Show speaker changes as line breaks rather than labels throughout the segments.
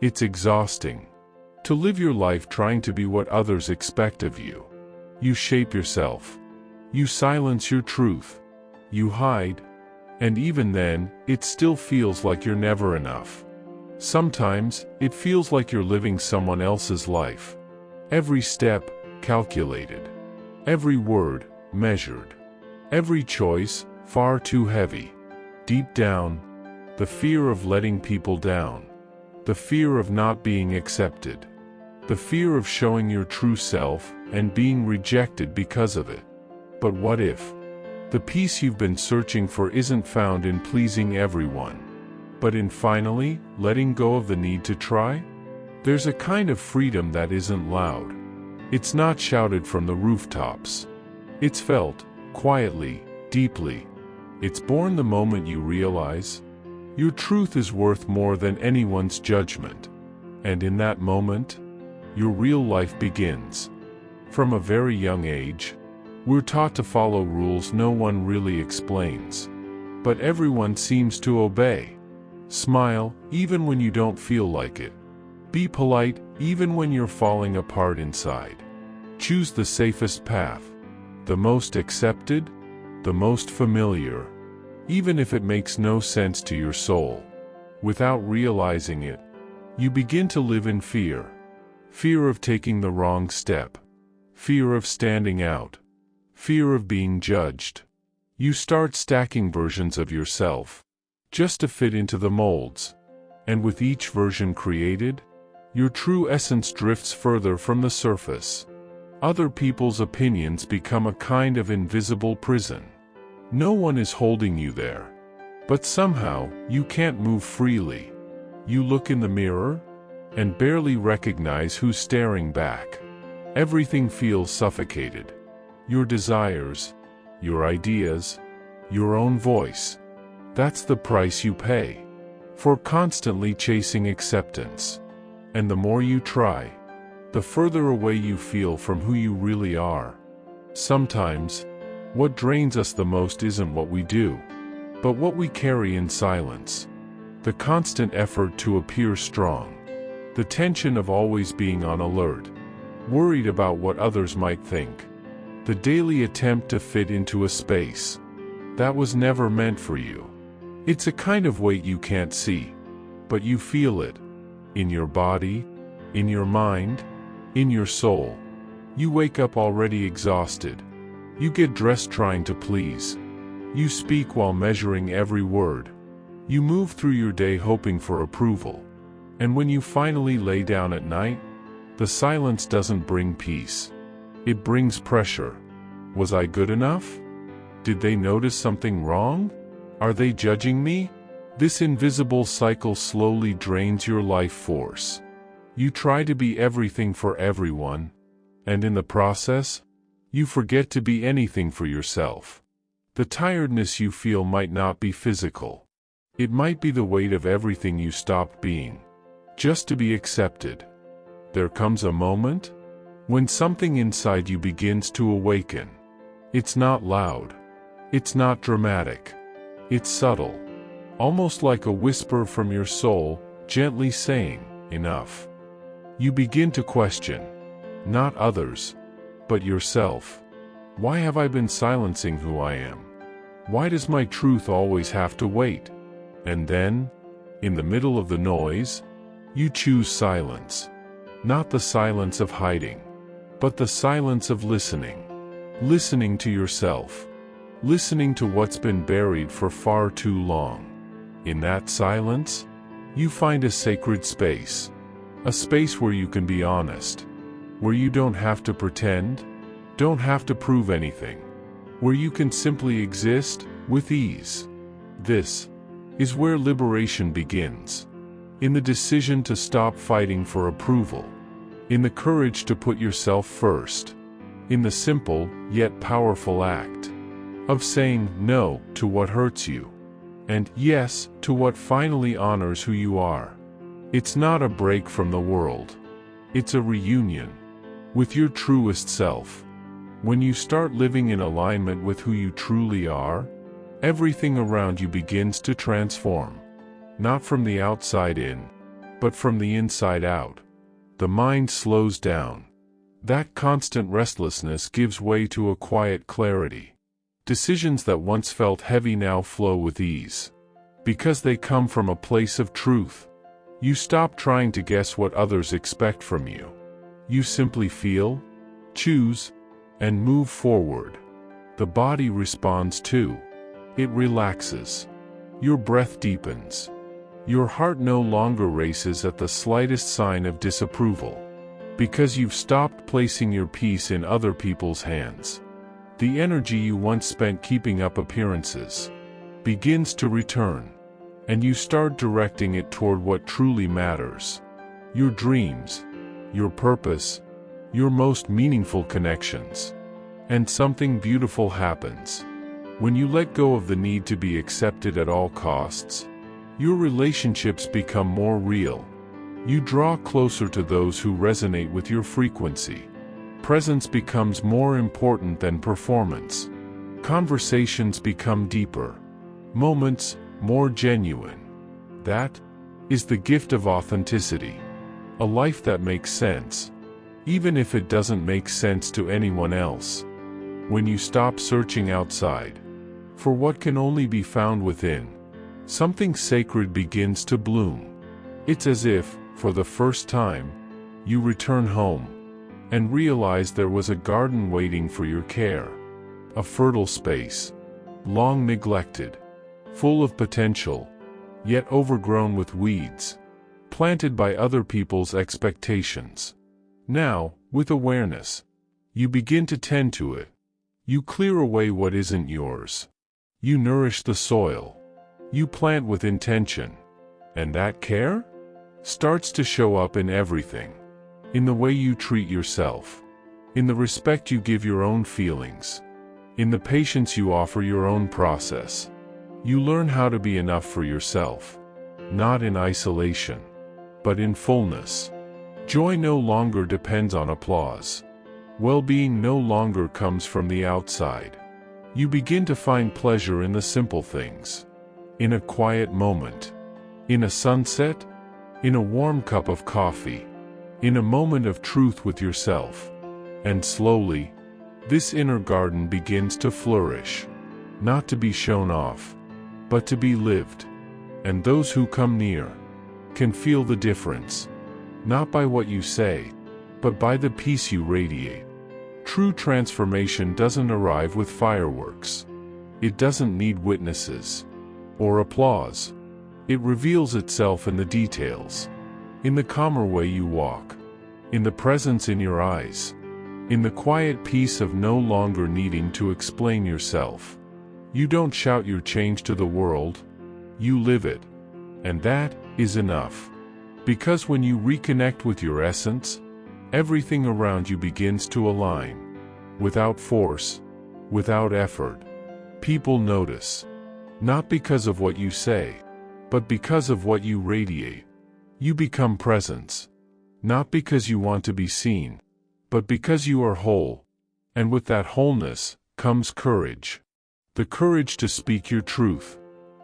It's exhausting to live your life trying to be what others expect of you. You shape yourself. You silence your truth. You hide. And even then, it still feels like you're never enough. Sometimes, it feels like you're living someone else's life. Every step, calculated. Every word, measured. Every choice, far too heavy. Deep down, the fear of letting people down. The fear of not being accepted. The fear of showing your true self and being rejected because of it. But what if the peace you've been searching for isn't found in pleasing everyone, but in finally letting go of the need to try? There's a kind of freedom that isn't loud. It's not shouted from the rooftops. It's felt, quietly, deeply. It's born the moment you realize your truth is worth more than anyone's judgment. And in that moment, your real life begins. From a very young age, we're taught to follow rules no one really explains. But everyone seems to obey. Smile, even when you don't feel like it. Be polite, even when you're falling apart inside. Choose the safest path. The most accepted, the most familiar. Even if it makes no sense to your soul. Without realizing it, you begin to live in fear. Fear of taking the wrong step. Fear of standing out. Fear of being judged. You start stacking versions of yourself, just to fit into the molds. And with each version created, your true essence drifts further from the surface. Other people's opinions become a kind of invisible prison. No one is holding you there. But somehow, you can't move freely. You look in the mirror, and barely recognize who's staring back. Everything feels suffocated. Your desires, your ideas, your own voice. That's the price you pay for constantly chasing acceptance. And the more you try, the further away you feel from who you really are. Sometimes, what drains us the most isn't what we do, but what we carry in silence. The constant effort to appear strong. The tension of always being on alert, worried about what others might think. The daily attempt to fit into a space that was never meant for you. It's a kind of weight you can't see, but you feel it. In your body, in your mind, in your soul. You wake up already exhausted. You get dressed trying to please. You speak while measuring every word. You move through your day hoping for approval. And when you finally lay down at night, the silence doesn't bring peace. It brings pressure. Was I good enough? Did they notice something wrong? Are they judging me? This invisible cycle slowly drains your life force. You try to be everything for everyone, and in the process, you forget to be anything for yourself. The tiredness you feel might not be physical. It might be the weight of everything you stopped being, just to be accepted. There comes a moment when something inside you begins to awaken. It's not loud. It's not dramatic. It's subtle. Almost like a whisper from your soul, gently saying, enough. You begin to question, not others, but yourself. Why have I been silencing who I am? Why does my truth always have to wait? And then, in the middle of the noise, you choose silence. Not the silence of hiding, but the silence of listening. Listening to yourself. Listening to what's been buried for far too long. In that silence, you find a sacred space. A space where you can be honest. Where you don't have to pretend, don't have to prove anything. Where you can simply exist, with ease. This is where liberation begins. In the decision to stop fighting for approval. In the courage to put yourself first. In the simple, yet powerful act of saying no to what hurts you. And yes to what finally honors who you are. It's not a break from the world. It's a reunion with your truest self. When you start living in alignment with who you truly are, everything around you begins to transform. Not from the outside in, but from the inside out. The mind slows down. That constant restlessness gives way to a quiet clarity. Decisions that once felt heavy now flow with ease. Because they come from a place of truth. You stop trying to guess what others expect from you. You simply feel, choose, and move forward. The body responds too. It relaxes. Your breath deepens. Your heart no longer races at the slightest sign of disapproval. Because you've stopped placing your peace in other people's hands. The energy you once spent keeping up appearances begins to return. And you start directing it toward what truly matters. Your dreams, your purpose, your most meaningful connections. And something beautiful happens. When you let go of the need to be accepted at all costs, your relationships become more real. You draw closer to those who resonate with your frequency. Presence becomes more important than performance. Conversations become deeper. Moments more genuine. That is the gift of authenticity. A life that makes sense, even if it doesn't make sense to anyone else. When you stop searching outside for what can only be found within, something sacred begins to bloom. It's as if, for the first time, you return home and realize there was a garden waiting for your care. A fertile space, long neglected, full of potential, yet overgrown with weeds, planted by other people's expectations. Now, with awareness, you begin to tend to it. You clear away what isn't yours. You nourish the soil. You plant with intention. And that care starts to show up in everything. In the way you treat yourself. In the respect you give your own feelings. In the patience you offer your own process. You learn how to be enough for yourself. Not in isolation, but in fullness. Joy no longer depends on applause. Well-being no longer comes from the outside. You begin to find pleasure in the simple things. In a quiet moment. In a sunset. In a warm cup of coffee. In a moment of truth with yourself. And slowly, this inner garden begins to flourish. Not to be shown off, but to be lived. And those who come near can feel the difference. Not by what you say, but by the peace you radiate. True transformation doesn't arrive with fireworks. It doesn't need witnesses or applause. It reveals itself in the details. In the calmer way you walk. In the presence in your eyes. In the quiet peace of no longer needing to explain yourself. You don't shout your change to the world. You live it. And that is enough. Because when you reconnect with your essence, everything around you begins to align. Without force, without effort. People notice. Not because of what you say, but because of what you radiate. You become presence. Not because you want to be seen, but because you are whole. And with that wholeness comes courage. The courage to speak your truth.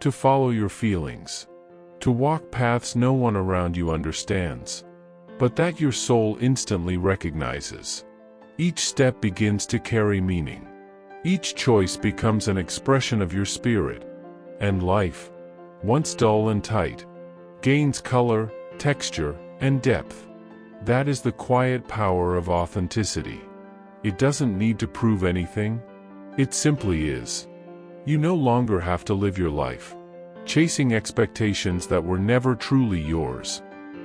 To follow your feelings. To walk paths no one around you understands, but that your soul instantly recognizes. Each step begins to carry meaning. Each choice becomes an expression of your spirit. And life, once dull and tight, gains color, texture, and depth. That is the quiet power of authenticity. It doesn't need to prove anything. It simply is. You no longer have to live your life chasing expectations that were never truly yours.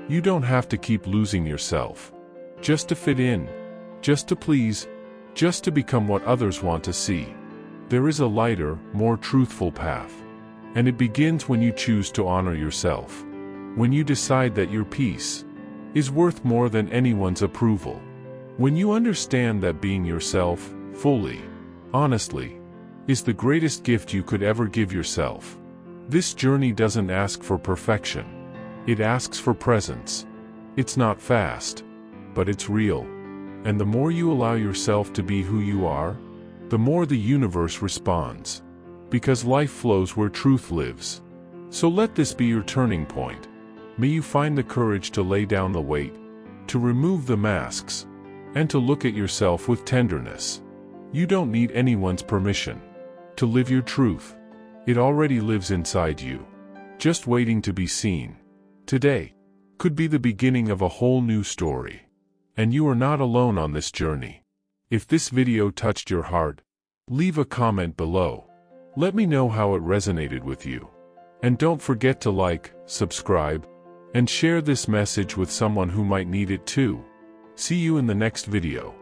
You don't have to keep losing yourself. Just to fit in. Just to please. Just to become what others want to see. There is a lighter, more truthful path. And it begins when you choose to honor yourself. When you decide that your peace is worth more than anyone's approval. When you understand that being yourself, fully, honestly, is the greatest gift you could ever give yourself. This journey doesn't ask for perfection. It asks for presence. It's not fast, but it's real. And the more you allow yourself to be who you are, the more the universe responds. Because life flows where truth lives. So let this be your turning point. May you find the courage to lay down the weight, to remove the masks, and to look at yourself with tenderness. You don't need anyone's permission to live your truth. It already lives inside you, just waiting to be seen. Today could be the beginning of a whole new story. And you are not alone on this journey. If this video touched your heart, leave a comment below. Let me know how it resonated with you. And don't forget to like, subscribe, and share this message with someone who might need it too. See you in the next video.